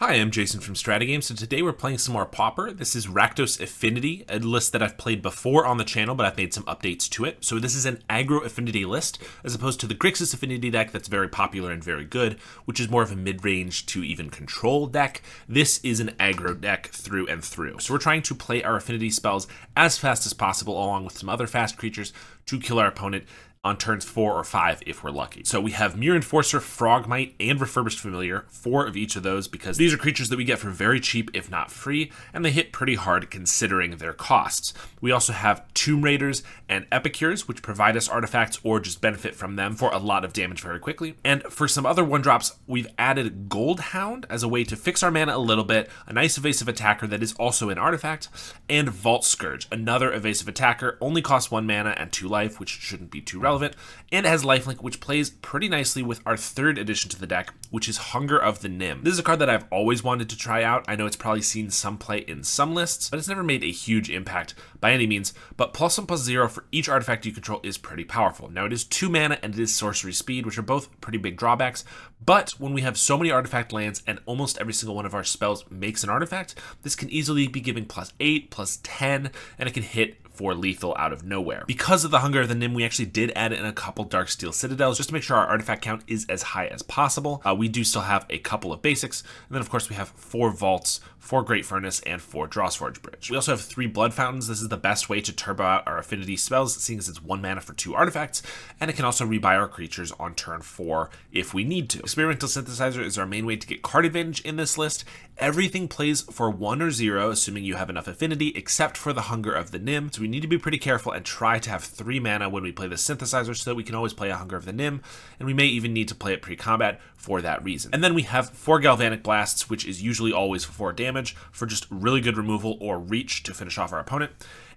Hi, I'm Jason from StrataGames, and today we're playing some more Pauper. This is Rakdos Affinity, a list that I've played before on the channel, but I've made some updates to it. So this is an AGGRO Affinity list, as opposed to the Grixis Affinity deck that's very popular and very good, which is more of a mid-range to even control deck. This is an AGGRO deck through and through. So we're trying to play our affinity spells as fast as possible, along with some other fast creatures, to kill our opponent on turns 4 or 5 if we're lucky. So we have Mirror Enforcer, Frogmite, and Refurbished Familiar, 4 of each of those, because these are creatures that we get for very cheap, if not free, and they hit pretty hard considering their costs. We also have Tomb Raiders and Epicures, which provide us artifacts or just benefit from them for a lot of damage very quickly. And for some other 1-drops, we've added Goldhound as a way to fix our mana a little bit, a nice evasive attacker that is also an artifact, and Vault Scourge, another evasive attacker, only costs 1 mana and 2 life, which shouldn't be too relevant, and it has lifelink, which plays pretty nicely with our 3rd addition to the deck, which is Hunger of the Nim. This is a card that I've always wanted to try out. I know it's probably seen some play in some lists, but it's never made a huge impact by any means, but +1/+0 for each artifact you control is pretty powerful. Now it is 2 mana and it is sorcery speed, which are both pretty big drawbacks, but when we have so many artifact lands and almost every single one of our spells makes an artifact, this can easily be giving +8, +10, and it can hit for lethal out of nowhere. Because of the Hunger of the Nim, we actually did add in a couple Darksteel Citadels just to make sure our artifact count is as high as possible. We do still have a couple of basics, and then of course we have 4 Vaults, 4 Great Furnace, and 4 Drawsforge Bridge. We also have 3 Blood Fountains. This is the best way to turbo out our affinity spells, seeing as it's 1 mana for 2 artifacts, and it can also rebuy our creatures on turn 4 if we need to. Experimental Synthesizer is our main way to get card advantage in this list. Everything plays for 1 or 0, assuming you have enough affinity, except for the Hunger of the Nim. So we need to be pretty careful and try to have 3 mana when we play the Synthesizer so that we can always play a Hunger of the Nim, and we may even need to play it pre-combat for that reason. And then we have 4 Galvanic Blasts, which is usually always 4 damage, for just really good removal or reach to finish off our opponent,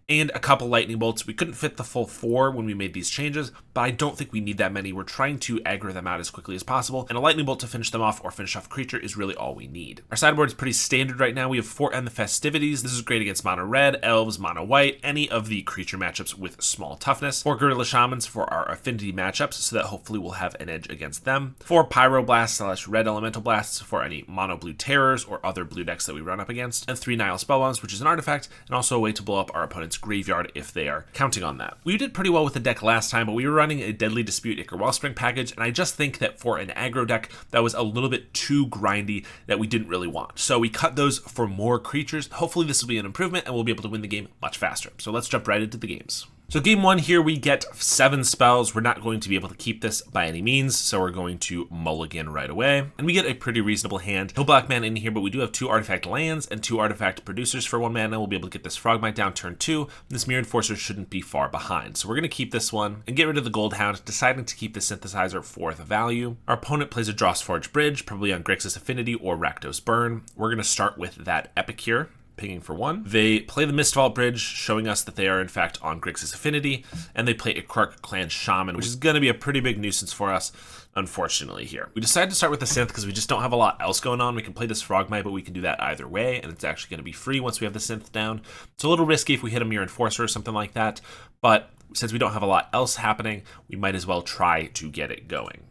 and a couple Lightning Bolts. We couldn't fit the full 4 when we made these changes, but I don't think we need that many. We're trying to aggro them out as quickly as possible, and a Lightning Bolt to finish them off or finish off a creature is really all we need. Our sideboard is pretty standard right now. We have 4 End the Festivities. This is great against mono red, elves, mono white, any of the creature matchups with small toughness. 4 Gorilla Shamans for our affinity matchups, so that hopefully we'll have an edge against them. 4 Pyroblasts / Red Elemental Blasts for any mono blue terrors or other blue decks that we run up against, and 3 Nile Spellbombs, which is an artifact and also a way to blow up our opponent's graveyard if they are counting on that. We did pretty well with the deck last time, but we were running a Deadly Dispute Ichor Wellspring package, and I just think that for an aggro deck, that was a little bit too grindy that we didn't really want. So we cut those for more creatures. Hopefully this will be an improvement and we'll be able to win the game much faster. So let's jump right into the games. So game 1 here, we get 7 spells. We're not going to be able to keep this by any means, so we're going to mulligan right away. And we get a pretty reasonable hand. No black mana in here, but we do have 2 artifact lands and 2 artifact producers for 1 mana. We'll be able to get this Frogmite down turn 2. This Mirror Enforcer shouldn't be far behind. So we're going to keep this one and get rid of the Goldhound, deciding to keep the Synthesizer for the value. Our opponent plays a Drawsforge Bridge, probably on Grixis Affinity or Rakdos Burn. We're going to start with that Epicure, pinging for 1. They play the Mistvault Bridge, showing us that they are in fact on Grixis Affinity, and they play a Krark Clan Shaman, which is going to be a pretty big nuisance for us, unfortunately, here. We decided to start with the Synth because we just don't have a lot else going on. We can play this Frogmite, but we can do that either way, and it's actually going to be free once we have the Synth down. It's a little risky if we hit a Mirror Enforcer or something like that, but since we don't have a lot else happening, we might as well try to get it going.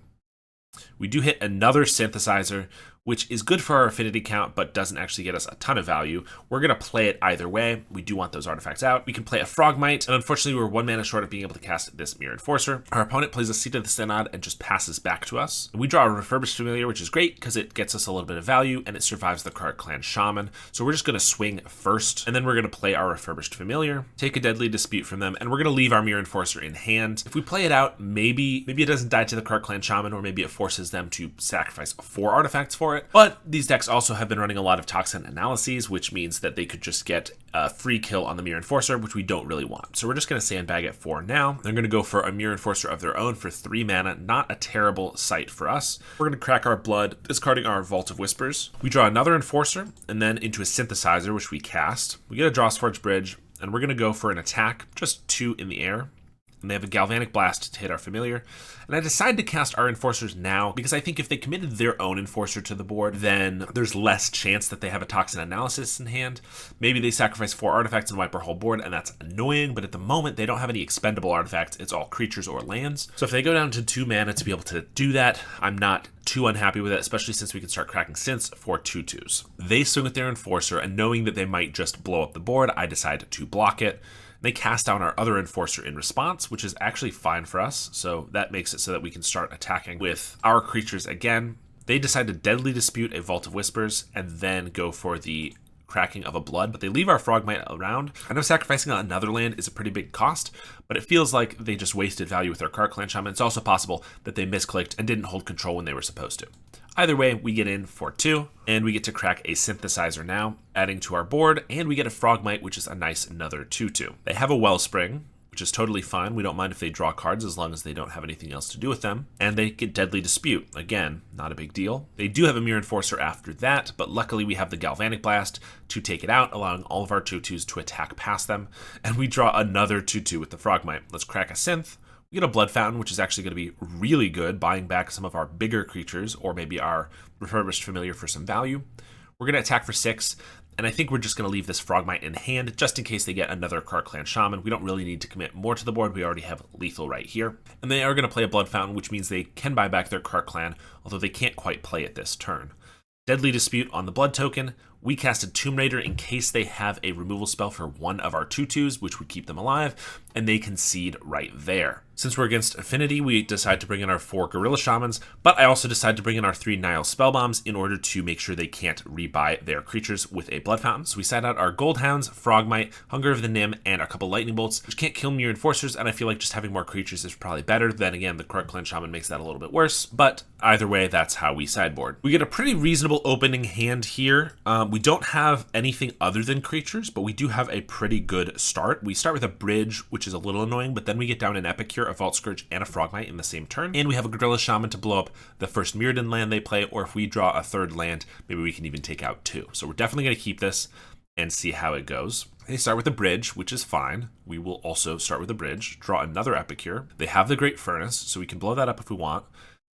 We do hit another Synthesizer, which is good for our affinity count, but doesn't actually get us a ton of value. We're going to play it either way. We do want those artifacts out. We can play a Frogmite, and unfortunately, we're 1 mana short of being able to cast this Mirror Enforcer. Our opponent plays a Seat of the Synod and just passes back to us. We draw a Refurbished Familiar, which is great because it gets us a little bit of value, and it survives the Krark Clan Shaman. So we're just going to swing first, and then we're going to play our Refurbished Familiar, take a Deadly Dispute from them, and we're going to leave our Mirror Enforcer in hand. If we play it out, maybe it doesn't die to the Krark Clan Shaman, or maybe it forces them to sacrifice 4 artifacts for it. But these decks also have been running a lot of Toxin Analyses, which means that they could just get a free kill on the Mirror Enforcer, which we don't really want. So we're just going to sandbag it for now. They're going to go for a Mirror Enforcer of their own for 3 mana. Not a terrible sight for us. We're going to crack our blood, discarding our Vault of Whispers. We draw another Enforcer, and then into a Synthesizer, which we cast. We get a Drawsforge Bridge, and we're going to go for an attack, just 2 in the air. and they have a Galvanic Blast to hit our familiar. And I decided to cast our Enforcers now because I think if they committed their own Enforcer to the board, then there's less chance that they have a Toxin Analysis in hand. Maybe they sacrifice 4 artifacts and wipe our whole board, and that's annoying, but at the moment they don't have any expendable artifacts. It's all creatures or lands. So if they go down to 2 mana to be able to do that, I'm not too unhappy with it, especially since we can start cracking synths for 2/2s. They swing with their Enforcer, and knowing that they might just blow up the board, I decide to block it. They cast down our other Enforcer in response, which is actually fine for us, so that makes it so that we can start attacking with our creatures again. They decide to Deadly Dispute a Vault of Whispers, and then go for the cracking of a blood, but they leave our Frogmite around. I know sacrificing another land is a pretty big cost, but it feels like they just wasted value with their Cart Clan Shaman. It's also possible that they misclicked and didn't hold control when they were supposed to. Either way, we get in for 2, and we get to crack a Synthesizer now, adding to our board, and we get a Frogmite, which is a nice another 2/2. They have a Wellspring, which is totally fine. We don't mind if they draw cards as long as they don't have anything else to do with them. And they get Deadly Dispute. Again, not a big deal. They do have a Mirror Enforcer after that, but luckily we have the Galvanic Blast to take it out, allowing all of our 2/2s to attack past them. And we draw another 2/2 with the Frogmite. Let's crack a Synth. We get a Blood Fountain, which is actually going to be really good, buying back some of our bigger creatures, or maybe our Refurbished Familiar for some value. We're going to attack for 6. And I think we're just going to leave this Frogmite in hand just in case they get another Cart Clan Shaman. We don't really need to commit more to the board. We already have lethal right here. And they are going to play a Blood Fountain, which means they can buy back their Cart Clan, although they can't quite play it this turn. Deadly Dispute on the Blood token. We casted Tomb Raider in case they have a removal spell for one of our 2/2s, which would keep them alive, and they concede right there. Since we're against Affinity, we decide to bring in our 4 Gorilla Shamans, but I also decide to bring in our 3 Nile Spellbombs in order to make sure they can't rebuy their creatures with a Blood Fountain. So we sat out our Goldhounds, Frogmite, Hunger of the Nim, and a couple Lightning Bolts, which can't kill Mirror Enforcers, and I feel like just having more creatures is probably better. Then again, the Cart Clan Shaman makes that a little bit worse, but either way, that's how we sideboard. We get a pretty reasonable opening hand here. We don't have anything other than creatures, but we do have a pretty good start. We start with a Bridge, which is a little annoying, but then we get down an Epicure, a Vault Scourge, and a Frogmite in the same turn, and we have a Gorilla Shaman to blow up the first Mirrodin land they play, or if we draw a 3rd land, maybe we can even take out 2. So we're definitely going to keep this and see how it goes. They start with a Bridge, which is fine. We will also start with a Bridge, draw another Epicure. They have the Great Furnace, so we can blow that up if we want.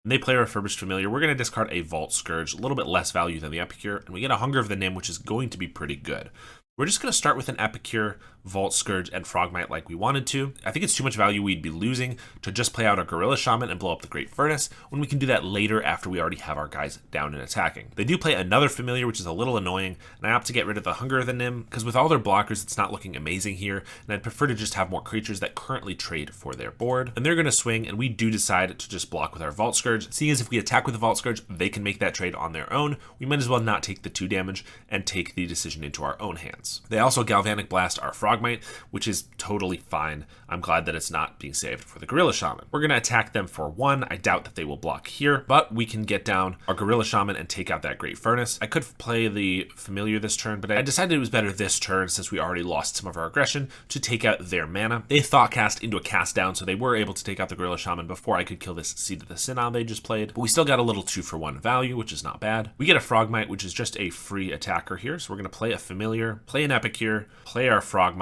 And they play a Refurbished Familiar. We're going to discard a Vault Scourge, a little bit less value than the Epicure, and we get a Hunger of the Nim, which is going to be pretty good. We're just going to start with an Epicure, Vault Scourge, and Frogmite like we wanted to. I think it's too much value we'd be losing to just play out a Gorilla Shaman and blow up the Great Furnace when we can do that later after we already have our guys down and attacking. They do play another Familiar, which is a little annoying, and I opt to get rid of the Hunger of the Nim because with all their blockers, it's not looking amazing here, and I'd prefer to just have more creatures that currently trade for their board. And they're going to swing, and we do decide to just block with our Vault Scourge. Seeing as if we attack with the Vault Scourge, they can make that trade on their own. We might as well not take the 2 damage and take the decision into our own hands. They also Galvanic Blast our Frogmite, which is totally fine. I'm glad that it's not being saved for the Gorilla Shaman. We're going to attack them for 1. I doubt that they will block here, but we can get down our Gorilla Shaman and take out that Great Furnace. I could play the Familiar this turn, but I decided it was better this turn since we already lost some of our aggression to take out their mana. They Thought Cast into a cast down, so they were able to take out the Gorilla Shaman before I could kill this Seed of the Synod they just played, but we still got a little 2-for-1 value, which is not bad. We get a Frogmite, which is just a free attacker here, so we're going to play a Familiar, play an Epicure, play our Frogmite,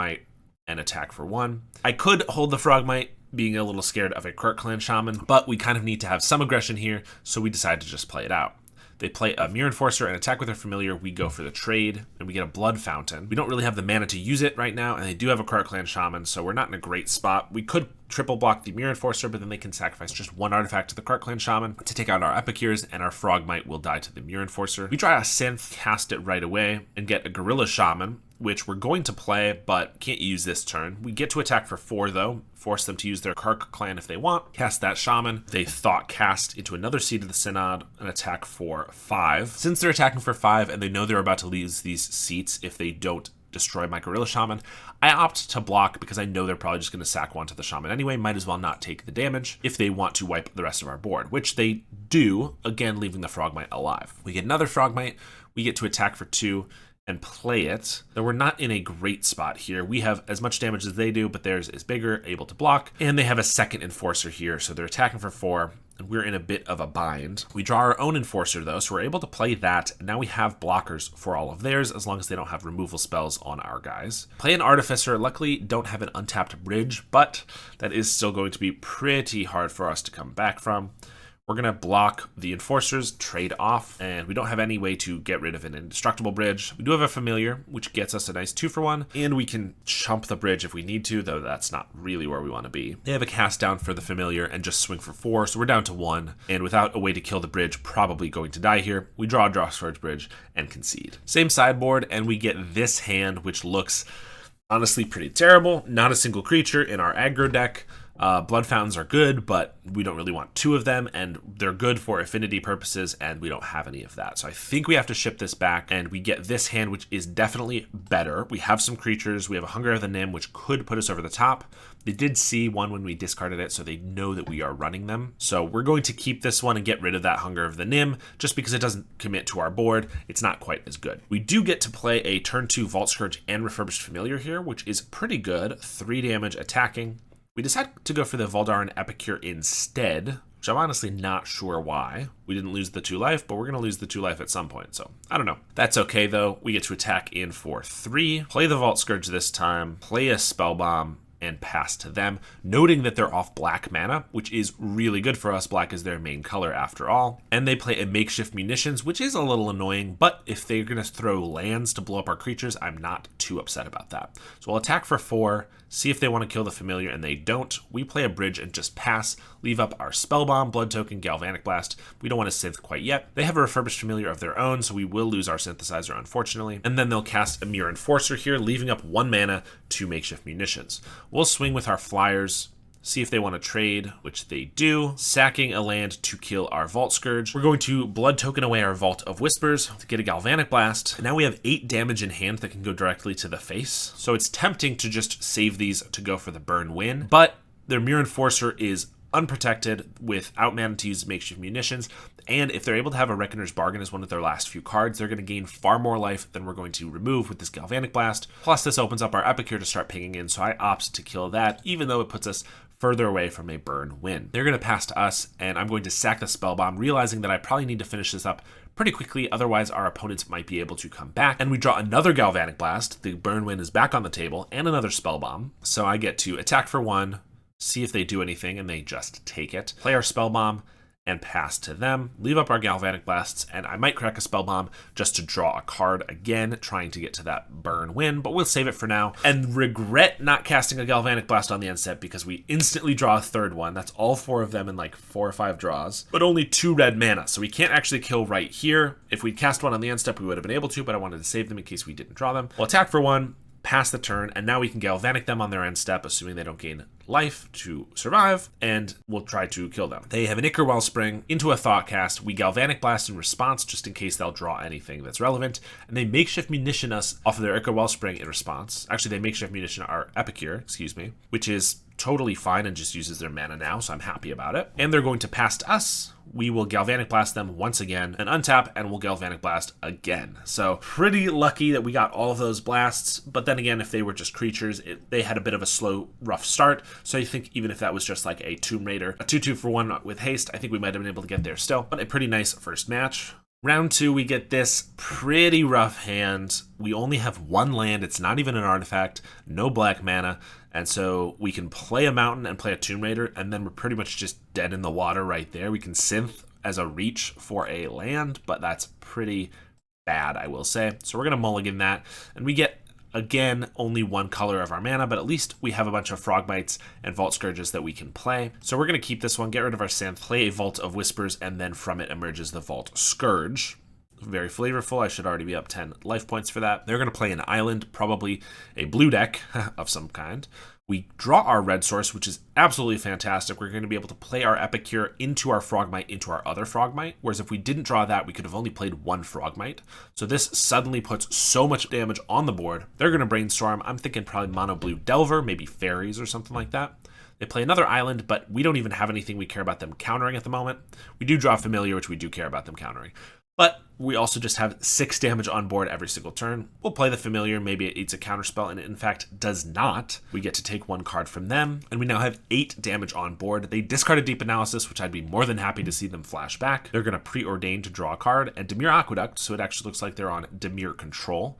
and attack for 1. I could hold the Frogmite, being a little scared of a Cart Clan Shaman, but we kind of need to have some aggression here, so we decide to just play it out. They play a Mirror Enforcer and attack with their Familiar. We go for the trade, and we get a Blood Fountain. We don't really have the mana to use it right now, and they do have a Cart Clan Shaman, so we're not in a great spot. We could triple block the Mirror Enforcer, but then they can sacrifice just 1 artifact to the Cart Clan Shaman to take out our Epicures, and our Frogmite will die to the Mirror Enforcer. We draw a Synth, cast it right away, and get a Gorilla Shaman, which we're going to play, but can't use this turn. We get to attack for 4, though. Force them to use their Cart Clan if they want. Cast that Shaman. They Thought Cast into another Seed of the Synod and attack for 5. Since they're attacking for 5 and they know they're about to lose these seats if they don't destroy my Gorilla Shaman, I opt to block because I know they're probably just going to sack 1 to the Shaman anyway. Might as well not take the damage if they want to wipe the rest of our board, which they do, again leaving the Frogmite alive. We get another Frogmite. We get to attack for 2. and play it. Though we're not in a great spot here. We have as much damage as they do, but theirs is bigger, able to block, and they have a second Enforcer here, so they're attacking for 4, and we're in a bit of a bind. We draw our own Enforcer though, so we're able to play that, and now we have blockers for all of theirs, as long as they don't have removal spells on our guys. Play an Artificer, luckily don't have an untapped bridge, but that is still going to be pretty hard for us to come back from. We're going to block the Enforcers, trade off, and we don't have any way to get rid of an indestructible bridge. We do have a Familiar, which gets us a nice 2-for-1, and we can chump the bridge if we need to, though that's not really where we want to be. They have a cast down for the Familiar and just swing for 4, so we're down to 1, and without a way to kill the bridge, probably going to die here. We draw a Draw Storage Bridge and concede. Same sideboard, and we get this hand, which looks honestly pretty terrible. Not a single creature in our aggro deck. Blood Fountains are good, but we don't really want 2 of them, and they're good for affinity purposes, and we don't have any of that. So I think we have to ship this back, and we get this hand, which is definitely better. We have some creatures. We have a Hunger of the Nim, which could put us over the top. They did see one when we discarded it, so they know that we are running them. So we're going to keep this one and get rid of that Hunger of the Nim, just because it doesn't commit to our board. It's not quite as good. We do get to play a turn 2 Vault Scourge and Refurbished Familiar here, which is pretty good. 3 damage attacking. We decided to go for the Voldaren Epicure instead, which I'm honestly not sure why. We didn't lose the 2 life, but we're going to lose the 2 life at some point, so I don't know. That's okay, though. We get to attack in for 3, play the Vault Scourge this time, play a Spell Bomb, and pass to them, noting that they're off black mana, which is really good for us. Black is their main color after all. And they play a Makeshift Munitions, which is a little annoying, but if they're going to throw lands to blow up our creatures, I'm not too upset about that. So we'll attack for 4, see if they want to kill the Familiar, and they don't. We play a bridge and just pass, leave up our Spell Bomb, Blood Token, Galvanic Blast. We don't want to synth quite yet. They have a Refurbished Familiar of their own, so we will lose our Synthesizer, unfortunately. And then they'll cast a Mere Enforcer here, leaving up 1 mana to Makeshift Munitions. We'll swing with our Flyers, see if they want to trade, which they do, sacking a land to kill our Vault Scourge. We're going to Blood Token away our Vault of Whispers to get a Galvanic Blast. And now we have 8 damage in hand that can go directly to the face. So it's tempting to just save these to go for the burn win, but their Mere Enforcer is unprotected without mana to use Makeshift Munitions, and if they're able to have a Reckoner's Bargain as one of their last few cards, they're going to gain far more life than we're going to remove with this Galvanic Blast. Plus, this opens up our Epicure to start pinging in, so I opt to kill that, even though it puts us further away from a burn win. They're going to pass to us, and I'm going to sack the Spell Bomb, realizing that I probably need to finish this up pretty quickly, otherwise our opponents might be able to come back. And we draw another Galvanic Blast, the burn win is back on the table, and another Spell Bomb. So I get to attack for 1, see if they do anything, and they just take it. Play our Spell Bomb and pass to them. Leave up our Galvanic Blasts, and I might crack a Spell Bomb just to draw a card again, trying to get to that burn win, but we'll save it for now. And regret not casting a Galvanic Blast on the end step because we instantly draw a 3rd one. That's all 4 of them in like 4 or 5 draws, but only 2 red mana, so we can't actually kill right here. If we'd cast one on the end step, we would have been able to, but I wanted to save them in case we didn't draw them. We'll attack for 1, pass the turn, and now we can Galvanic them on their end step, assuming they don't gain life to survive, and we'll try to kill them. They have an Ichor Wellspring into a Thoughtcast. We Galvanic Blast in response, just in case they'll draw anything that's relevant, and they Makeshift Munition us off of their Ichor Wellspring in response. Actually, they Makeshift Munition our Epicure, which is totally fine and just uses their mana now, so I'm happy about it. And they're going to pass to us. We will Galvanic Blast them once again and untap, and we'll Galvanic Blast again. So pretty lucky that we got all of those blasts, but then again, if they were just creatures, they had a bit of a slow, rough start, so I think even if that was just like a Tomb Raider, a 2/2 for 1 with haste, I think we might have been able to get there still, but a pretty nice first match. Round 2, we get this pretty rough hand. We only have 1 land, it's not even an artifact, no black mana, and so we can play a mountain and play a Tomb Raider, and then we're pretty much just dead in the water right there. We can synth as a reach for a land, but that's pretty bad, I will say. So we're going to mulligan that, and we get, again, only 1 color of our mana, but at least we have a bunch of Frogmites and Vault Scourges that we can play. So we're going to keep this one, get rid of our synth, play a Vault of Whispers, and then from it emerges the Vault Scourge. Very flavorful. I should already be up 10 life points for that. They're going to play an island, probably a blue deck of some kind. We draw our red source, which is absolutely fantastic. We're going to be able to play our Epicure into our Frogmite into our other Frogmite, whereas if we didn't draw that, we could have only played 1 Frogmite. So this suddenly puts so much damage on the board. They're going to brainstorm. I'm thinking probably mono blue Delver, maybe fairies or something like that. They play another island, but we don't even have anything we care about them countering at the moment. We do draw Familiar, which we do care about them countering. But we also just have 6 damage on board every single turn. We'll play the Familiar, maybe it eats a counterspell, and it in fact does not. We get to take 1 card from them, and we now have 8 damage on board. They discarded Deep Analysis, which I'd be more than happy to see them flash back. They're going to preordain to draw a card, and Dimir Aqueduct, so it actually looks like they're on Dimir Control.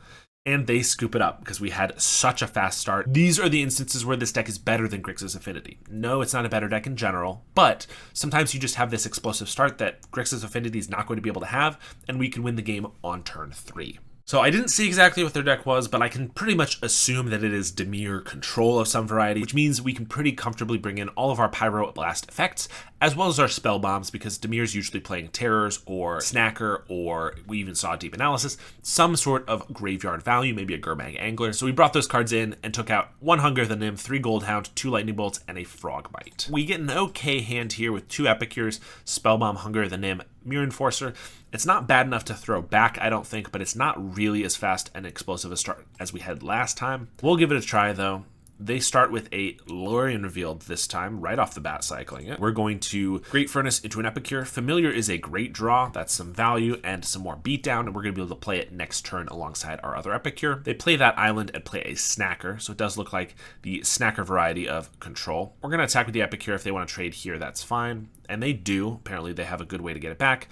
And they scoop it up because we had such a fast start. These are the instances where this deck is better than Grixis Affinity. No, it's not a better deck in general, but sometimes you just have this explosive start that Grixis Affinity is not going to be able to have, and we can win the game on turn 3. So I didn't see exactly what their deck was, but I can pretty much assume that it is Dimir Control of some variety, which means we can pretty comfortably bring in all of our Pyro Blast effects, as well as our Spell Bombs, because Dimir's usually playing Terrors, or Snacker, or we even saw Deep Analysis, some sort of graveyard value, maybe a Gurmag Angler. So we brought those cards in and took out 1 Hunger the Nymph, 3 Goldhound, 2 Lightning Bolts, and a Frogmite. We get an okay hand here with 2 Epicures, Spellbomb, Hunger the Nymph, Mirror Enforcer. It's not bad enough to throw back, I don't think, but it's not really as fast and explosive a start as we had last time. We'll give it a try, though. They start with a Lorien Revealed this time, right off the bat cycling it. We're going to Great Furnace into an Epicure. Familiar is a great draw. That's some value and some more beatdown, and we're going to be able to play it next turn alongside our other Epicure. They play that island and play a Snacker, so it does look like the Snacker variety of Control. We're going to attack with the Epicure. If they want to trade here, that's fine. And they do. Apparently, they have a good way to get it back.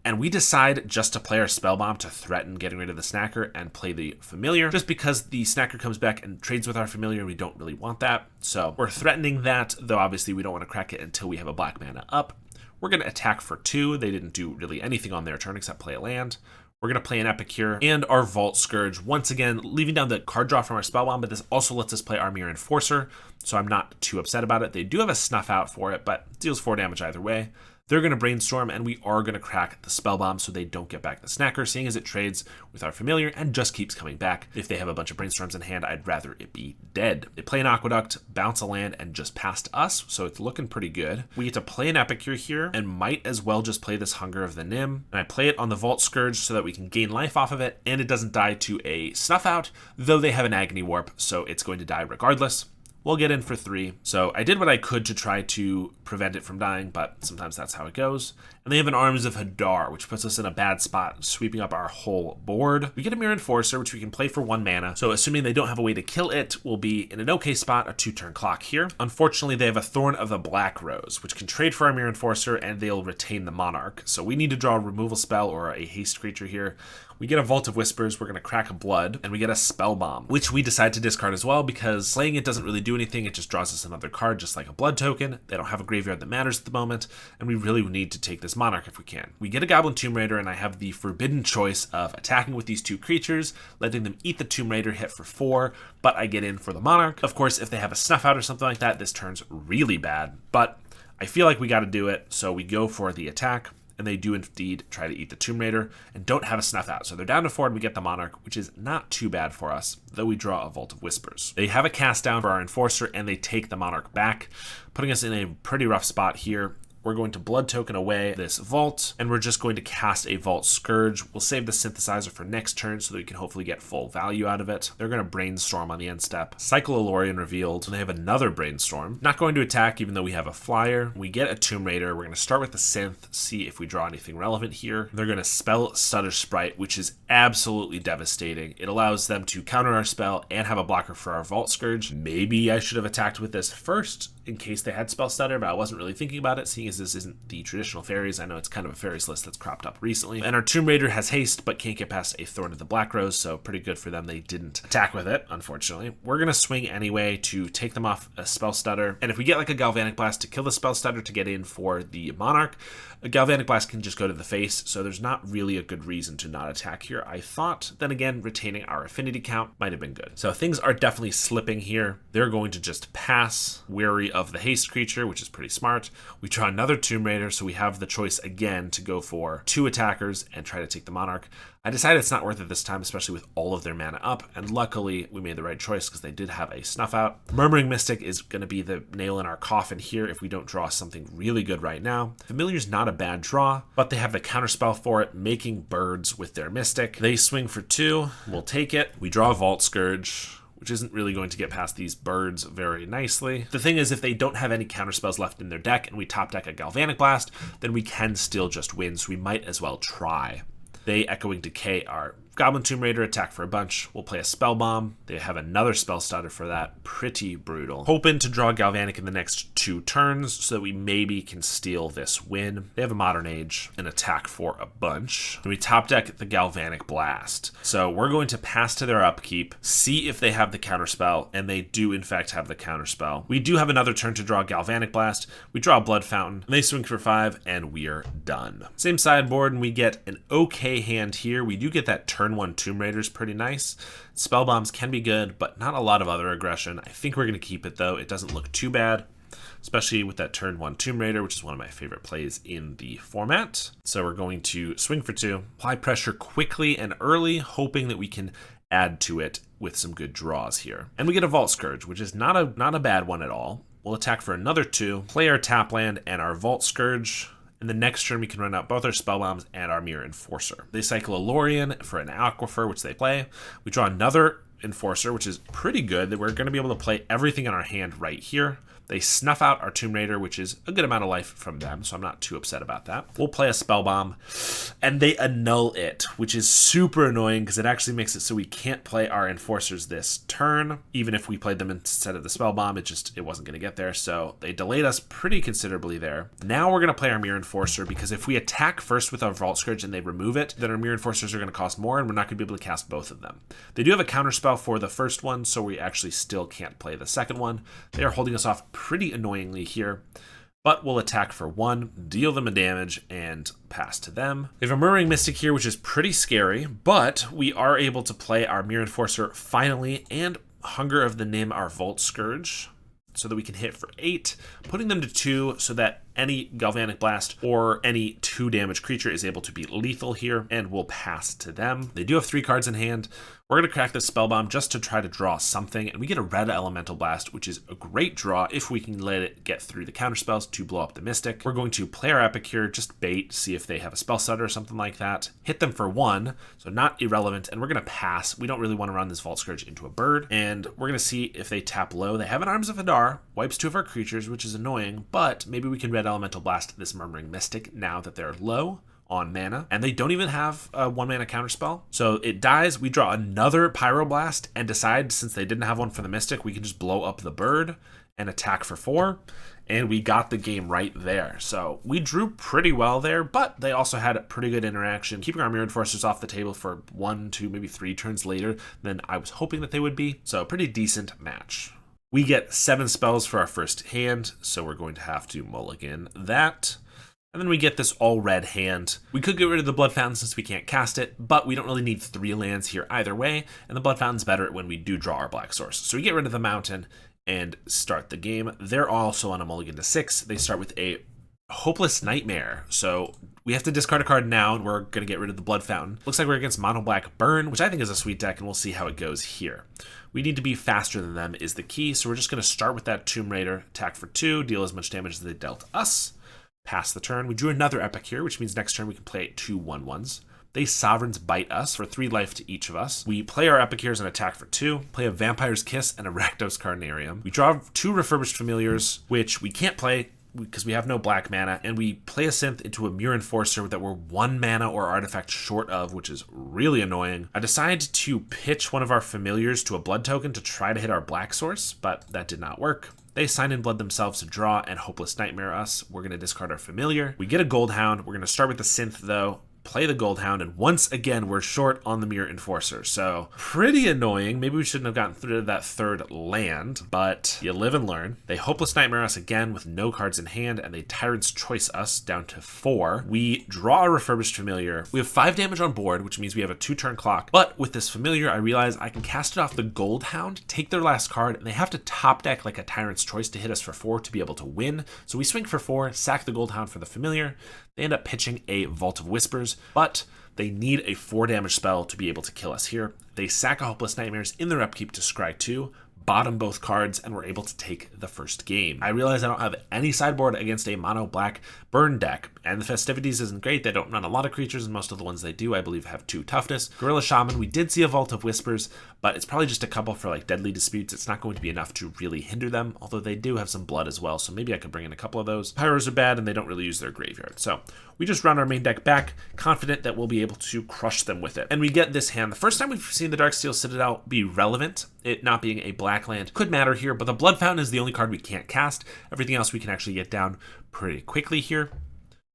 And we decide just to play our Spellbomb to threaten getting rid of the Snacker and play the Familiar. Just because the Snacker comes back and trades with our Familiar, we don't really want that. So we're threatening that, though obviously we don't want to crack it until we have a black mana up. We're going to attack for 2. They didn't do really anything on their turn except play a land. We're going to play an Epicure and our Vault Scourge, once again, leaving down the card draw from our Spellbomb, but this also lets us play our Mirror Enforcer, so I'm not too upset about it. They do have a Snuff Out for it, but it deals 4 damage either way. They're going to Brainstorm, and we are going to crack the Spellbomb so they don't get back the Snacker, seeing as it trades with our Familiar and just keeps coming back. If they have a bunch of Brainstorms in hand, I'd rather it be dead. They play an Aqueduct, bounce a land, and just pass to us, so it's looking pretty good. We get to play an Epicure here, and might as well just play this Hunger of the Nim. And I play it on the Vault Scourge so that we can gain life off of it, and it doesn't die to a Snuff Out, though they have an Agony Warp, so it's going to die regardless. We'll get in for 3. So I did what I could to try to prevent it from dying, but sometimes that's how it goes. And they have an Arms of Hadar, which puts us in a bad spot, sweeping up our whole board. We get a Mirror Enforcer, which we can play for 1 mana. So assuming they don't have a way to kill it, we'll be in an okay spot, a 2-turn clock here. Unfortunately, they have a Thorn of the Black Rose, which can trade for our Mirror Enforcer, and they'll retain the Monarch. So we need to draw a removal spell or a haste creature here. We get a Vault of Whispers, we're going to crack a Blood, and we get a Spellbomb, which we decide to discard as well because playing it doesn't really do anything. It just draws us another card, just like a Blood token. They don't have a graveyard that matters at the moment, and we really need to take this Monarch if we can. We get a Goblin Tomb Raider, and I have the forbidden choice of attacking with these 2 creatures, letting them eat the Tomb Raider, hit for 4, but I get in for the Monarch. Of course, if they have a Snuff Out or something like that, this turns really bad, but I feel like we got to do it, so we go for the attack. And they do indeed try to eat the Tomb Raider and don't have a Snuff Out. So they're down to 4 and we get the Monarch, which is not too bad for us, though we draw a Vault of Whispers. They have a Cast Down for our Enforcer and they take the Monarch back, putting us in a pretty rough spot here. We're going to Blood Token away this Vault, and we're just going to cast a Vault Scourge. We'll save the Synthesizer for next turn so that we can hopefully get full value out of it. They're going to Brainstorm on the end step. Cycle a Lorien Revealed, and they have another Brainstorm. Not going to attack even though we have a flyer. We get a Tomb Raider. We're going to start with the Synth, see if we draw anything relevant here. They're going to spell Stutter Sprite, which is absolutely devastating. It allows them to counter our spell and have a blocker for our Vault Scourge. Maybe I should have attacked with this first in case they had Spell Stutter, but I wasn't really thinking about it, seeing as this isn't the traditional fairies. I know it's kind of a fairies list that's cropped up recently. And our Tomb Raider has haste, but can't get past a Thorn of the Black Rose, so pretty good for them. They didn't attack with it, unfortunately. We're going to swing anyway to take them off a Spell Stutter. And if we get like a Galvanic Blast to kill the Spell Stutter to get in for the Monarch, a Galvanic Blast can just go to the face, so there's not really a good reason to not attack here, I thought. Then again, retaining our affinity count might have been good. So things are definitely slipping here. They're going to just pass, wary of the haste creature, which is pretty smart. We draw another Tomb Raider, so we have the choice again to go for 2 attackers and try to take the Monarch. I decided it's not worth it this time, especially with all of their mana up, and luckily we made the right choice because they did have a Snuff Out. Murmuring Mystic is going to be the nail in our coffin here if we don't draw something really good right now. Familiar's not a bad draw, but they have the counterspell for it, making birds with their Mystic. They swing for 2, we'll take it. We draw Vault Scourge, which isn't really going to get past these birds very nicely. The thing is, if they don't have any counterspells left in their deck and we top deck a Galvanic Blast, then we can still just win, so we might as well try. They Echoing Decay our Goblin Tomb Raider, attack for a bunch. We'll play a Spell Bomb. They have another Spell Stutter for that. Pretty brutal. Hoping to draw Galvanic in the next 2 turns so that we maybe can steal this win. They have a Modern Age and attack for a bunch. And we top deck the Galvanic Blast. So we're going to pass to their upkeep, see if they have the counterspell, and they do in fact have the counterspell. We do have another turn to draw Galvanic Blast. We draw a Blood Fountain, and they swing for 5, and we're done. Same sideboard, and we get an okay hand here. We do get that turn 1 Tomb Raiders, pretty nice. Spell Bombs can be good, but not a lot of other aggression. I think we're going to keep it though. It doesn't look too bad, especially with that turn 1 Tomb Raider, which is one of my favorite plays in the format. So we're going to swing for 2, apply pressure quickly and early, hoping that we can add to it with some good draws here. And we get a Vault Scourge, which is not a bad one at all. We'll attack for another 2, play our tap land and our Vault Scourge. And the next turn, we can run out both our Spell Bombs and our Mirror Enforcer. They cycle a Lorien for an Aquifer, which they play. We draw another Enforcer, which is pretty good, that we're going to be able to play everything in our hand right here. They snuff out our Tomb Raider, which is a good amount of life from them, so I'm not too upset about that. We'll play a Spell Bomb, and they annul it, which is super annoying because it actually makes it so we can't play our Enforcers this turn. Even if we played them instead of the Spell Bomb, it wasn't going to get there, so they delayed us pretty considerably there. Now we're going to play our Mirror Enforcer, because if we attack first with our Vault Scourge and they remove it, then our Mirror Enforcers are going to cost more, and we're not going to be able to cast both of them. They do have a counterspell for the first one, so we actually still can't play the second one. They are holding us off pretty annoyingly here, but we'll attack for 1, deal them a damage, and pass to them. We have a Murmuring Mystic here, which is pretty scary, but we are able to play our Mirror Enforcer finally, and Hunger of the Nim, our Vault Scourge, so that we can hit for 8, putting them to 2 so that any Galvanic Blast or any 2 damage creature is able to be lethal here, and we'll pass to them. They do have 3 cards in hand. We're going to crack the Spell Bomb just to try to draw something, and we get a red Elemental Blast, which is a great draw if we can let it get through the counterspells to blow up the Mystic. We're going to play our Epic here, just bait, see if they have a Spell Stutter or something like that. Hit them for 1, so not irrelevant, and we're going to pass. We don't really want to run this Vault Scourge into a bird, and we're going to see if they tap low. They have an Arms of Hadar, wipes 2 of our creatures, which is annoying, but maybe we can red Elemental Blast this Murmuring Mystic now that they're low on mana, and they don't even have a 1 mana counterspell. So it dies, we draw another Pyroblast, and decide, since they didn't have one for the Mystic, we can just blow up the bird and attack for 4, and we got the game right there. So we drew pretty well there, but they also had a pretty good interaction, keeping our Mirror Enforcers off the table for 1, 2, maybe 3 turns later than I was hoping that they would be. So a pretty decent match. We get 7 spells for our first hand, so we're going to have to mulligan that. And then we get this all red hand. We could get rid of the Blood Fountain since we can't cast it, but we don't really need 3 lands here either way, and the Blood Fountain's better when we do draw our Black Source. So we get rid of the Mountain and start the game. They're also on a mulligan to 6. They start with a Hopeless Nightmare. So we have to discard a card now, and we're going to get rid of the Blood Fountain. Looks like we're against Mono Black Burn, which I think is a sweet deck, and we'll see how it goes here. We need to be faster than them is the key, so we're just going to start with that Tomb Raider, attack for 2, deal as much damage as they dealt us. Pass the turn. We drew another Epic here, which means next turn we can play 2 1/1s. They Sovereign's Bite us for 3 life to each of us. We play our Epic here as an attack for 2, play a Vampire's Kiss and a Rakdos Carnarium. We draw 2 Refurbished Familiars, which we can't play because we have no black mana, and we play a Synth into a Mirror Enforcer that we're 1 mana or artifact short of, which is really annoying. I decided to pitch one of our Familiars to a Blood token to try to hit our Black Source, but that did not work. They sign in Blood themselves to draw and Hopeless Nightmare us. We're going to discard our Familiar. We get a Gold Hound. We're going to start with the Synth, though. Play the Gold Hound, and once again, we're short on the Mirror Enforcer. So, pretty annoying. Maybe we shouldn't have gotten through to that 3rd land, but you live and learn. They Hopeless Nightmare us again with no cards in hand, and they Tyrant's Choice us down to 4. We draw a Refurbished Familiar. We have 5 damage on board, which means we have a 2-turn clock. But with this Familiar, I realize I can cast it off the Gold Hound, take their last card, and they have to top deck like a Tyrant's Choice to hit us for 4 to be able to win. So we swing for 4, sack the Gold Hound for the Familiar. They end up pitching a Vault of Whispers, but they need a 4 damage spell to be able to kill us here. They sack a Hopeless Nightmares in their upkeep to scry 2, bottom both cards, and we're able to take the first game. I realize I don't have any sideboard against a mono black burn deck, and the Festivities isn't great. They don't run a lot of creatures, and most of the ones they do, I believe, have 2 toughness. Gorilla Shaman, we did see a Vault of Whispers, but it's probably just a couple for like Deadly Disputes. It's not going to be enough to really hinder them, although they do have some blood as well, so maybe I could bring in a couple of those. Pyros are bad, and they don't really use their graveyard, so we just run our main deck back, confident that we'll be able to crush them with it. And we get this hand. The first time we've seen the Darksteel Citadel be relevant, it not being a black land, could matter here, but the Blood Fountain is the only card we can't cast. Everything else we can actually get down pretty quickly here.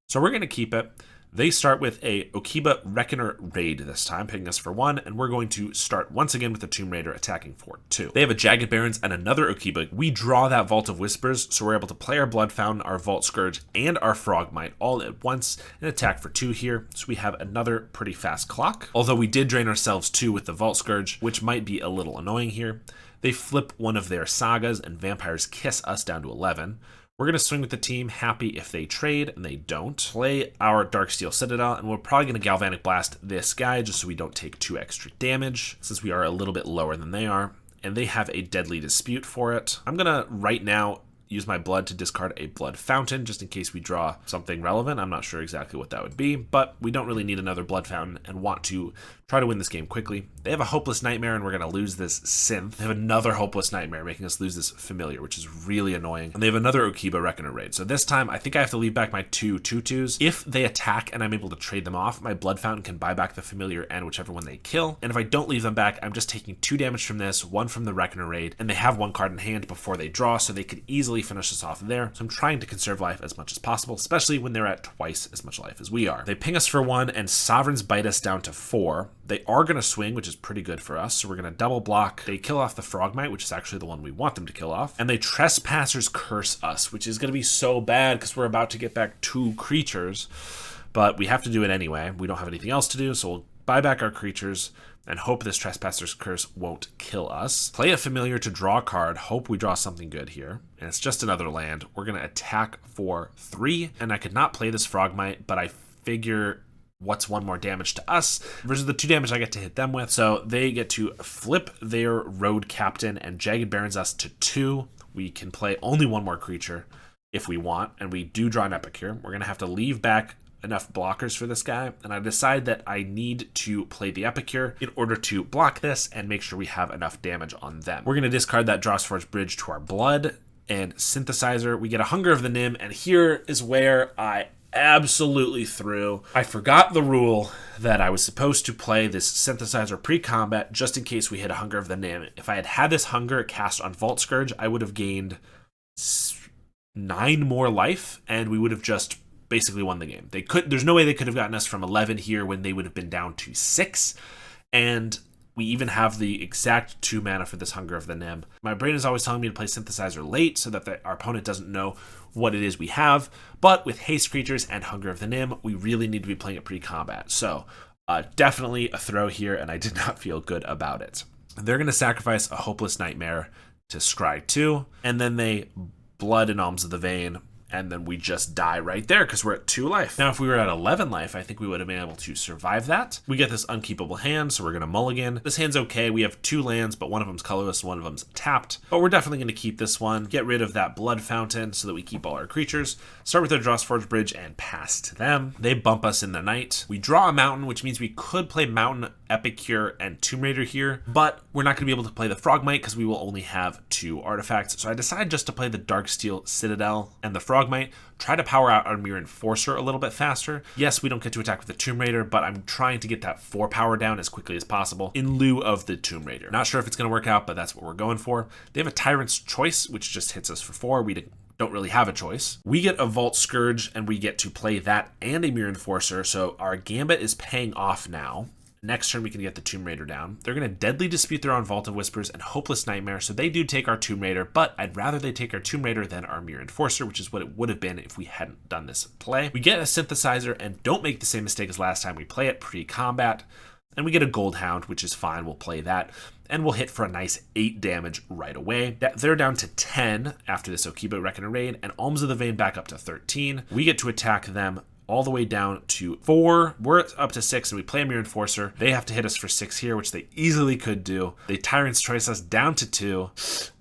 So we're going to keep it. They start with a Okiba Reckoner Raid this time, picking us for 1, and we're going to start once again with the Tomb Raider attacking for 2. They have a Jagged Barons and another Okiba. We draw that Vault of Whispers, so we're able to play our Blood Fountain, our Vault Scourge, and our Frogmite all at once and attack for 2 here. So we have another pretty fast clock, although we did drain ourselves 2 with the Vault Scourge, which might be a little annoying here. They flip one of their Sagas, and Vampires Kiss us down to 11. We're going to swing with the team, happy if they trade, and they don't. Play our Darksteel Citadel, and we're probably going to Galvanic Blast this guy just so we don't take 2 extra damage, since we are a little bit lower than they are. And they have a Deadly Dispute for it. I'm going to, right now, use my blood to discard a Blood Fountain, just in case we draw something relevant. I'm not sure exactly what that would be, but we don't really need another Blood Fountain and want to try to win this game quickly. They have a Hopeless Nightmare, and we're going to lose this Synth. They have another Hopeless Nightmare, making us lose this Familiar, which is really annoying. And they have another Okiba Reckoner Raid. So this time, I think I have to leave back my 2 2/2s. If they attack and I'm able to trade them off, my Blood Fountain can buy back the Familiar and whichever one they kill. And if I don't leave them back, I'm just taking 2 damage from this, 1 from the Reckoner Raid, and they have 1 card in hand before they draw, so they could easily finish us off there. So I'm trying to conserve life as much as possible, especially when they're at twice as much life as we are. They ping us for 1, and Sovereigns bite us down to 4. They are going to swing, which is pretty good for us, so we're going to double block. They kill off the Frogmite, which is actually the one we want them to kill off, and they Trespassers Curse us, which is going to be so bad because we're about to get back 2 creatures, but we have to do it anyway. We don't have anything else to do, so we'll buy back our creatures and hope this Trespasser's Curse won't kill us. Play a Familiar to draw a card, hope we draw something good here, and it's just another land. We're going to attack for 3, and I could not play this Frogmite, but I figure what's 1 more damage to us versus the 2 damage I get to hit them with. So they get to flip their Road Captain and Jagged Barons us to 2. We can play only 1 more creature if we want, and we do draw an Epicure. We're going to have to leave back enough blockers for this guy, and I decide that I need to play the Epicure in order to block this and make sure we have enough damage on them. We're going to discard that Drawsforge Bridge to our blood and Synthesizer. We get a Hunger of the Nim, and here is where I absolutely threw. I forgot the rule that I was supposed to play this Synthesizer pre-combat just in case we hit a Hunger of the Nim. If I had had this Hunger cast on Vault Scourge, I would have gained 9 more life, and we would have just basically won the game. There's no way they could have gotten us from 11 here when they would have been down to 6, and we even have the exact 2 mana for this Hunger of the Nim. My brain is always telling me to play Synthesizer late so that our opponent doesn't know what it is we have, but with haste creatures and Hunger of the Nim, we really need to be playing it pre-combat. So definitely a throw here, and I did not feel good about it. They're going to sacrifice a Hopeless Nightmare to scry 2, and then they Blood in Alms of the Vein, and then we just die right there because we're at 2 life. Now, if we were at 11 life, I think we would have been able to survive that. We get this Unkeepable Hand, so we're going to mulligan. This hand's okay. We have 2 lands, but one of them's colorless, one of them's tapped. But we're definitely going to keep this one, get rid of that Blood Fountain so that we keep all our creatures, start with our Drawsforge Bridge, and pass to them. They bump us in the night. We draw a Mountain, which means we could play Mountain, Epicure, and Tomb Raider here, but we're not going to be able to play the Frogmite because we will only have 2 artifacts. So I decided just to play the Darksteel Citadel and the Frogmite, try to power out our Mere Enforcer a little bit faster. Yes, we don't get to attack with the Tomb Raider, but I'm trying to get that 4 power down as quickly as possible in lieu of the Tomb Raider. Not sure if it's going to work out, but that's what we're going for. They have a Tyrant's Choice, which just hits us for 4. We don't really have a choice. We get a Vault Scourge, and we get to play that and a Mere Enforcer, so our Gambit is paying off now. Next turn, we can get the Tomb Raider down. They're going to Deadly Dispute their own Vault of Whispers and Hopeless Nightmare, so they do take our Tomb Raider, but I'd rather they take our Tomb Raider than our Mere Enforcer, which is what it would have been if we hadn't done this play. We get a Synthesizer and don't make the same mistake as last time. We play it pre-combat, and we get a Gold Hound, which is fine. We'll play that, and we'll hit for a nice 8 damage right away. They're down to 10 after this Okiba Reckoner Raid, and Alms of the Vein back up to 13. We get to attack them all the way down to 4. We're up to 6, and we play a Mirror Enforcer. They have to hit us for 6 here, which they easily could do. They Tyrant's Choice us down to 2.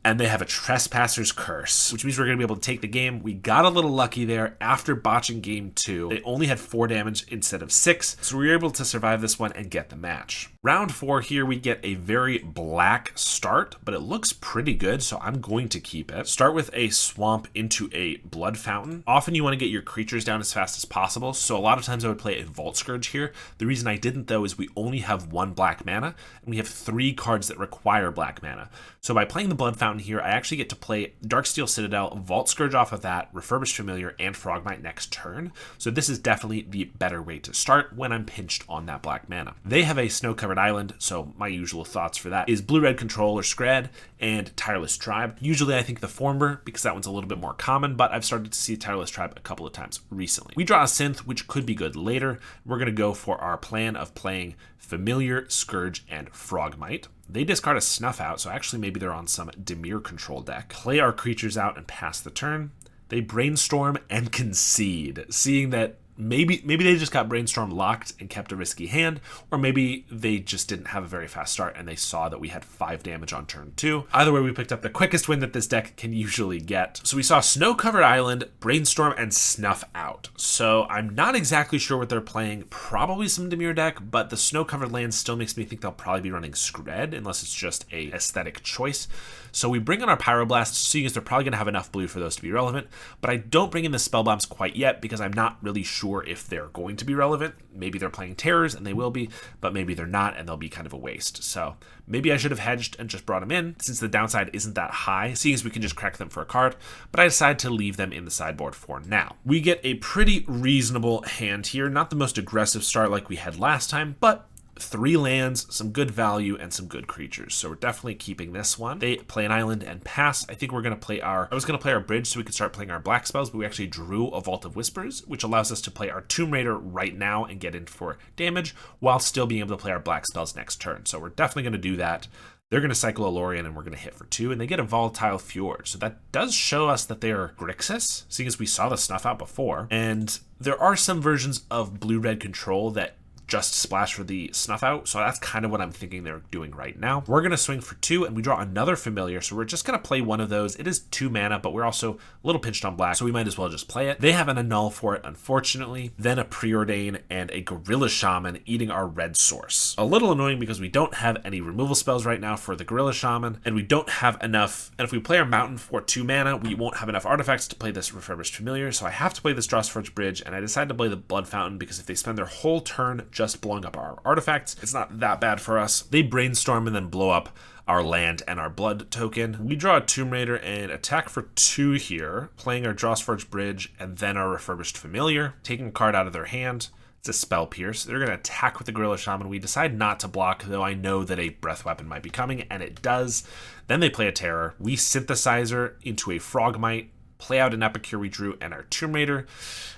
And they have a Trespasser's Curse, which means we're going to be able to take the game. We got a little lucky there after botching game 2. They only had 4 damage instead of 6, so we were able to survive this one and get the match. Round 4 here, we get a very black start, but it looks pretty good, so I'm going to keep it. Start with a Swamp into a Blood Fountain. Often you want to get your creatures down as fast as possible, so a lot of times I would play a Vault Scourge here. The reason I didn't, though, is we only have 1 black mana, and we have 3 cards that require black mana. So by playing the Blood Fountain here, I actually get to play Darksteel Citadel, Vault Scourge off of that, Refurbished Familiar, and Frogmite next turn. So this is definitely the better way to start when I'm pinched on that black mana. They have a Snow-Covered Island, so my usual thoughts for that is Blue-Red Control or Scred and Tireless Tribe. Usually I think the former, because that one's a little bit more common, but I've started to see Tireless Tribe a couple of times recently. We draw a Synth, which could be good later. We're going to go for our plan of playing Familiar, Scourge, and Frogmite. They discard a Snuff Out, so actually maybe they're on some Dimir Control deck. Play our creatures out and pass the turn. They Brainstorm and concede, seeing that maybe they just got Brainstorm locked and kept a risky hand, or maybe they just didn't have a very fast start and they saw that we had 5 damage on turn 2. Either way, we picked up the quickest win that this deck can usually get. So we saw Snow-Covered Island, Brainstorm, and Snuff Out. So I'm not exactly sure what they're playing. Probably some Dimir deck, but the Snow-Covered land still makes me think they'll probably be running Scred, unless it's just a aesthetic choice. So we bring in our Pyroblast, seeing as they're probably going to have enough blue for those to be relevant, but I don't bring in the Spell Bombs quite yet because I'm not really sure if they're going to be relevant. Maybe they're playing Terrors and they will be, but maybe they're not and they'll be kind of a waste. So maybe I should have hedged and just brought them in since the downside isn't that high, seeing as we can just crack them for a card, but I decided to leave them in the sideboard for now. We get a pretty reasonable hand here, not the most aggressive start like we had last time, but 3 lands, some good value, and some good creatures. So we're definitely keeping this one. They play an island and pass. I think we're going to play I was going to play our bridge so we could start playing our black spells, but we actually drew a Vault of Whispers, which allows us to play our Tomb Raider right now and get in for damage while still being able to play our black spells next turn. So we're definitely going to do that. They're going to cycle a Lorien and we're going to hit for 2, and they get a Volatile Fjord. So that does show us that they're Grixis, seeing as we saw the Snuff Out before. And there are some versions of Blue-Red Control that just splash for the Snuff Out, so that's kind of what I'm thinking they're doing right now. We're going to swing for 2, and we draw another Familiar, so we're just going to play one of those. It is 2 mana, but we're also a little pinched on black, so we might as well just play it. They have an Annul for it, unfortunately, then a Preordain and a Gorilla Shaman eating our red source. A little annoying because we don't have any removal spells right now for the Gorilla Shaman, and we don't have enough, and if we play our Mountain for 2 mana, we won't have enough artifacts to play this Refurbished Familiar, so I have to play this Drawsforge Bridge, and I decided to play the Blood Fountain because if they spend their whole turn just blowing up our artifacts, it's not that bad for us. They Brainstorm and then blow up our land and our blood token. We draw a Tomb Raider and attack for 2 here, playing our Drawsforge Bridge and then our Refurbished Familiar, taking a card out of their hand. It's a Spell Pierce. They're going to attack with the Gorilla Shaman. We decide not to block, though I know that a Breath Weapon might be coming, and it does. Then they play a Terror. We Synthesizer into a Frogmite, play out an Epicure we drew and our Tomb Raider,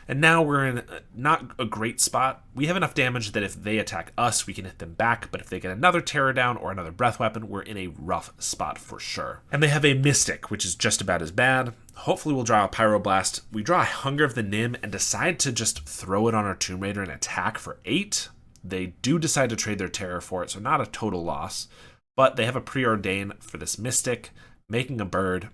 and now we're in not a great spot. We have enough damage that if they attack us, we can hit them back, but if they get another Terror down or another Breath Weapon, we're in a rough spot for sure. And they have a Mystic, which is just about as bad. Hopefully we'll draw a Pyroblast. We draw a Hunger of the Nim and decide to just throw it on our Tomb Raider and attack for 8. They do decide to trade their Terror for it, so not a total loss, but they have a Preordain for this Mystic, making a bird,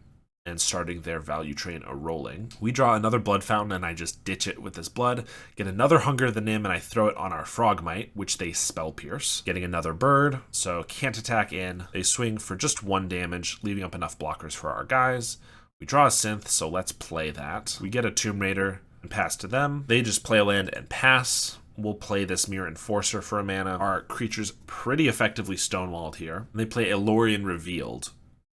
and starting their value train a-rolling. We draw another Blood Fountain and I just ditch it with this blood, get another Hunger of the Nim and I throw it on our Frogmite, which they Spell Pierce, getting another bird, so can't attack in. They swing for just 1 damage, leaving up enough blockers for our guys. We draw a Synth, so let's play that. We get a Tomb Raider and pass to them. They just play a land and pass. We'll play this Mirror Enforcer for a mana. Our creature's pretty effectively stonewalled here. They play a Lorien Revealed.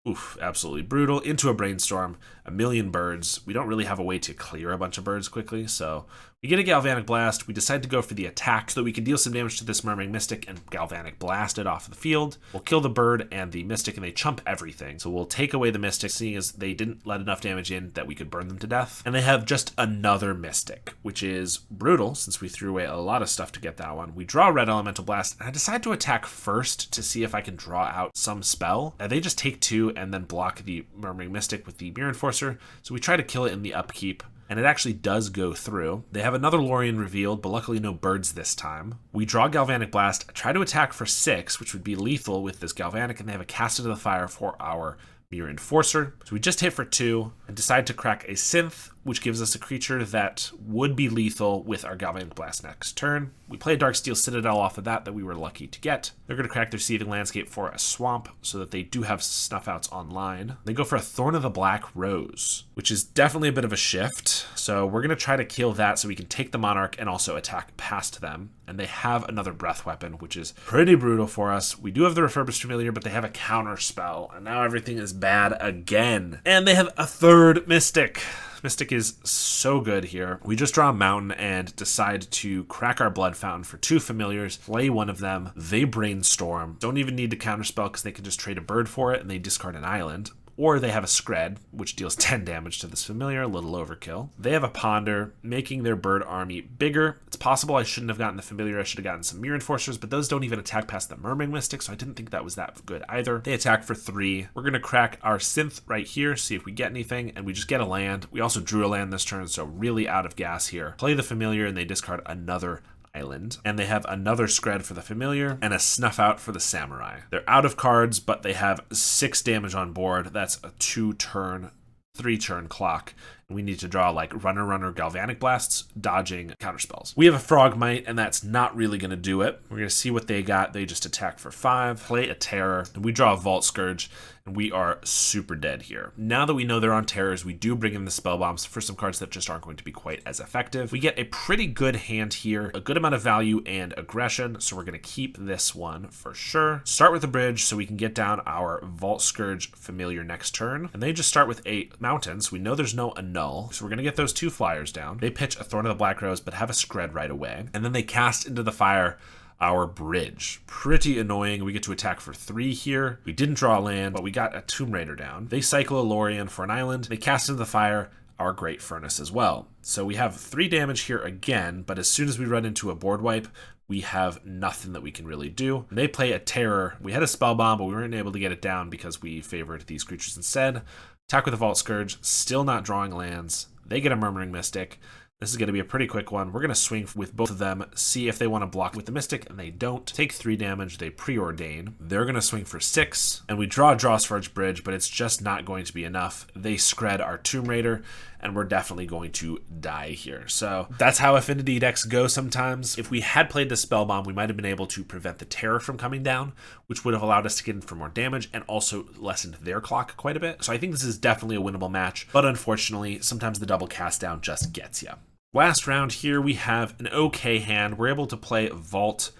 Oof, absolutely brutal. Into a Brainstorm, a million birds. We don't really have a way to clear a bunch of birds quickly, so we get a Galvanic Blast. We decide to go for the attack so that we can deal some damage to this Murmuring Mystic and Galvanic Blast it off the field. We'll kill the bird and the Mystic and they chump everything. So we'll take away the Mystic, seeing as they didn't let enough damage in that we could burn them to death. And they have just another Mystic, which is brutal since we threw away a lot of stuff to get that one. We draw Red Elemental Blast and I decide to attack first to see if I can draw out some spell. And they just take 2 and then block the Murmuring Mystic with the Mirror Enforcer. So we try to kill it in the upkeep. and it actually does go through. They have another Lorien revealed, but luckily no birds this time. We draw Galvanic Blast, try to attack for 6, which would be lethal with this Galvanic, and they have a Cast Into the Fire for our Mirror Enforcer. So we just hit for 2 and decide to crack a Synth, which gives us a creature that would be lethal with our Galvanic Blast next turn. We play a Darksteel Citadel off of that we were lucky to get. They're going to crack their Seething Landscape for a Swamp so that they do have Snuff Outs online. They go for a Thorn of the Black Rose, which is definitely a bit of a shift. So we're going to try to kill that so we can take the Monarch and also attack past them. And they have another Breath Weapon, which is pretty brutal for us. We do have the Refurbished Familiar, but they have a counter spell, and now everything is bad again. And they have a third Mystic. Mystic is so good here. We just draw a mountain and decide to crack our Blood Fountain for 2 familiars, play one of them. They brainstorm. Don't even need to counterspell because they can just trade a bird for it and they discard an island. Or they have a Scred, which deals 10 damage to this familiar, a little overkill. They have a Ponder, making their bird army bigger. It's possible I shouldn't have gotten the familiar, I should have gotten some Mirror Enforcers, but those don't even attack past the Murmuring Mystic, so I didn't think that was that good either. They attack for 3. We're going to crack our Synth right here, see if we get anything, and we just get a land. We also drew a land this turn, so really out of gas here. Play the familiar, and they discard another island, and they have another Scred for the familiar and a Snuff Out for the samurai. They're out of cards, but they have 6 damage on board. That's a 2-turn, 3-turn clock. And we need to draw like runner Galvanic Blasts, dodging counterspells. We have a Frogmite, and that's not really going to do it. We're going to see what they got. They just attack for 5, play a Terror, and we draw a Vault Scourge, and we are super dead here. Now that we know they're on terrors, we do bring in the spell bombs for some cards that just aren't going to be quite as effective. We get a pretty good hand here, a good amount of value and aggression, so we're going to keep this one for sure. Start with the bridge so we can get down our Vault Scourge familiar next turn, and they just start with 8 mountains. We know there's no annul, so we're going to get those 2 flyers down. They pitch a Thorn of the Black Rose, but have a Scred right away, and then they cast into the fire our bridge. Pretty annoying. We get to attack for 3 here. We didn't draw a land, but we got a Tomb Raider down. They cycle a Lorien for an island. They cast into the fire our Great Furnace as well. So we have 3 damage here again, but as soon as we run into a board wipe, we have nothing that we can really do. They play a Terror. We had a Spell Bomb, but we weren't able to get it down because we favored these creatures instead. Attack with a Vault Scourge, still not drawing lands. They get a Murmuring Mystic. This is going to be a pretty quick one. We're going to swing with both of them, see if they want to block with the Mystic, and they don't. Take 3 damage, they preordain. They're going to swing for 6, and we draw a Drawsforge Bridge, but it's just not going to be enough. They Scred our Tomb Raider, and we're definitely going to die here. So that's how Affinity decks go sometimes. If we had played the Spell Bomb, we might have been able to prevent the Terror from coming down, which would have allowed us to get in for more damage and also lessened their clock quite a bit. So I think this is definitely a winnable match, but unfortunately, sometimes the double cast down just gets you. Last round here, we have an okay hand. We're able to play Vault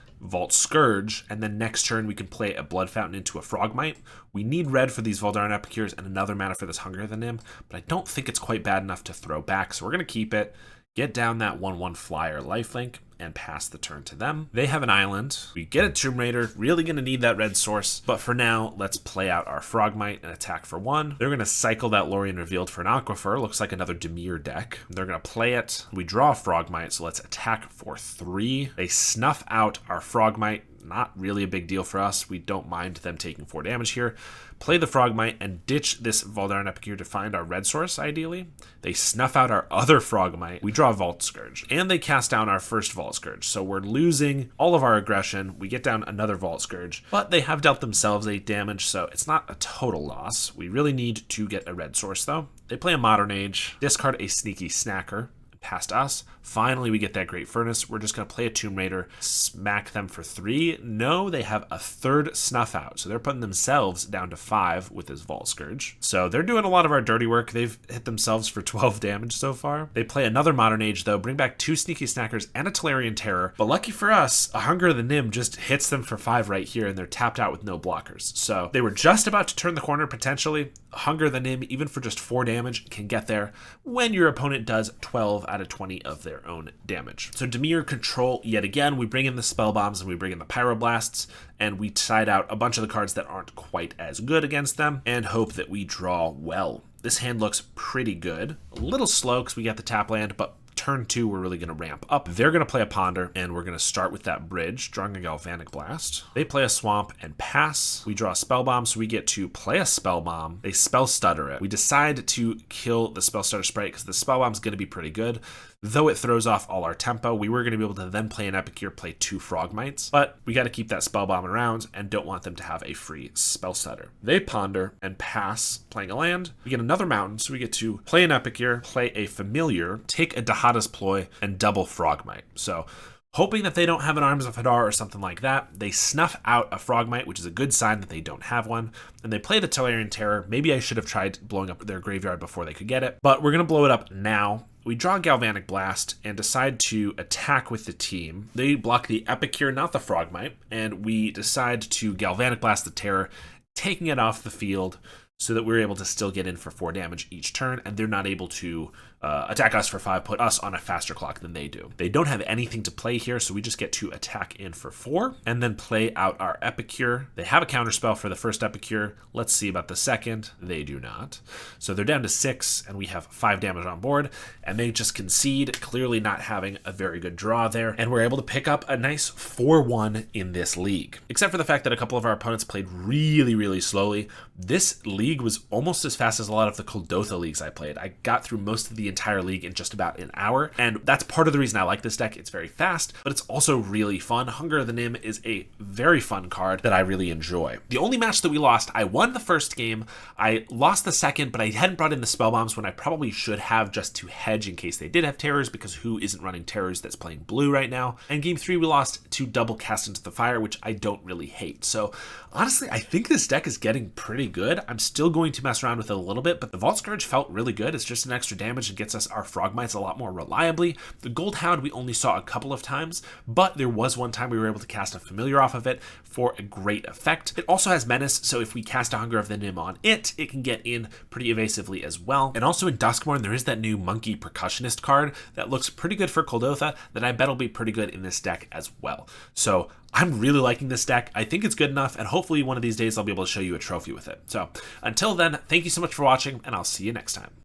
Scourge, and then next turn we can play a Blood Fountain into a Frogmite. We need red for these Voldaren Epicures and another mana for this Hunger of the Nim, but I don't think it's quite bad enough to throw back, so we're going to keep it, get down that 1/1 flyer lifelink, and pass the turn to them. They have an island. We get a Tomb Raider, really going to need that red source, but for now, let's play out our Frogmite and attack for 1. They're going to cycle that Lorien Revealed for an Aquifer. Looks like another Dimir deck. They're going to play it. We draw a Frogmite, so let's attack for 3. They snuff out our Frogmite. Not really a big deal for us. We don't mind them taking 4 damage here. Play the Frogmite and ditch this Voldaren Epicure to find our red source, ideally. They snuff out our other Frogmite. We draw a Vault Scourge. And they cast down our first Vault Scourge. So we're losing all of our aggression. We get down another Vault Scourge. But they have dealt themselves 8 damage, so it's not a total loss. We really need to get a red source, though. They play a Modern Age. Discard a Sneaky Snacker. Past us. Finally, we get that Great Furnace. We're just going to play a Tomb Raider, smack them for 3. No, they have a 3rd Snuff Out, so they're putting themselves down to 5 with this Vault Scourge. So they're doing a lot of our dirty work. They've hit themselves for 12 damage so far. They play another Modern Age, though, bring back 2 Sneaky Snackers and a Tolarian Terror. But lucky for us, a Hunger of the Nim just hits them for 5 right here, and they're tapped out with no blockers. So they were just about to turn the corner, potentially. Hunger of the Nim, even for just 4 damage, can get there when your opponent does 12 out of 20 of their own damage. So Dimir Control, yet again, we bring in the Spell Bombs and we bring in the Pyroblasts, and we side out a bunch of the cards that aren't quite as good against them and hope that we draw well. This hand looks pretty good. A little slow because we get the tap land, but turn 2, we're really going to ramp up. They're going to play a Ponder, and we're going to start with that bridge, drawing a Galvanic Blast. They play a Swamp and pass. We draw a Spell Bomb, so we get to play a Spell Bomb. They Spell Stutter it. We decide to kill the Spell Stutter Sprite because the Spell Bomb is going to be pretty good. Though it throws off all our tempo, we were going to be able to then play an Epicure, play 2 Frogmites, but we got to keep that Spell Bomb around and don't want them to have a free Spell Stutter. They Ponder and pass, playing a land. We get another Mountain, so we get to play an Epicure, play a Familiar, take a Dahada's Ploy, and double Frogmite. So hoping that they don't have an Arms of Hadar or something like that, they snuff out a Frogmite, which is a good sign that they don't have one, and they play the Tellurian Terror. Maybe I should have tried blowing up their graveyard before they could get it, but we're going to blow it up now. We draw Galvanic Blast and decide to attack with the team. They block the Epicure, not the Frogmite, and we decide to Galvanic Blast the Terror, taking it off the field so that we're able to still get in for 4 damage each turn, and they're not able to attack us for 5, put us on a faster clock than they do. They don't have anything to play here, so we just get to attack in for 4, and then play out our Epicure. They have a counterspell for the first Epicure. Let's see about the second. They do not. So they're down to 6, and we have 5 damage on board, and they just concede, clearly not having a very good draw there, and we're able to pick up a nice 4-1 in this league. Except for the fact that a couple of our opponents played really, really slowly. This league was almost as fast as a lot of the Kuldotha leagues I played. I got through most of the entire league in just about an hour, and that's part of the reason I like this deck. It's very fast, but it's also really fun. Hunger of the Nim is a very fun card that I really enjoy. The only match that we lost, I won the first game, I lost the second, but I hadn't brought in the spell bombs when I probably should have, just to hedge in case they did have terrors, because who isn't running terrors that's playing blue right now? And game 3 we lost to double Cast into the Fire, which I don't really hate. So honestly, I think this deck is getting pretty good. I'm still going to mess around with it a little bit, but the Vault Scourge felt really good. It's just an extra damage and gets us our Frogmites a lot more reliably. The Gold Hound we only saw a couple of times, but there was one time we were able to cast a Familiar off of it for a great effect. It also has Menace, so if we cast a Hunger of the Nim on it, it can get in pretty evasively as well. And also in Duskmourn, there is that new Monkey Percussionist card that looks pretty good for Kuldotha that I bet will be pretty good in this deck as well. So I'm really liking this deck. I think it's good enough, and hopefully one of these days I'll be able to show you a trophy with it. So until then, thank you so much for watching, and I'll see you next time.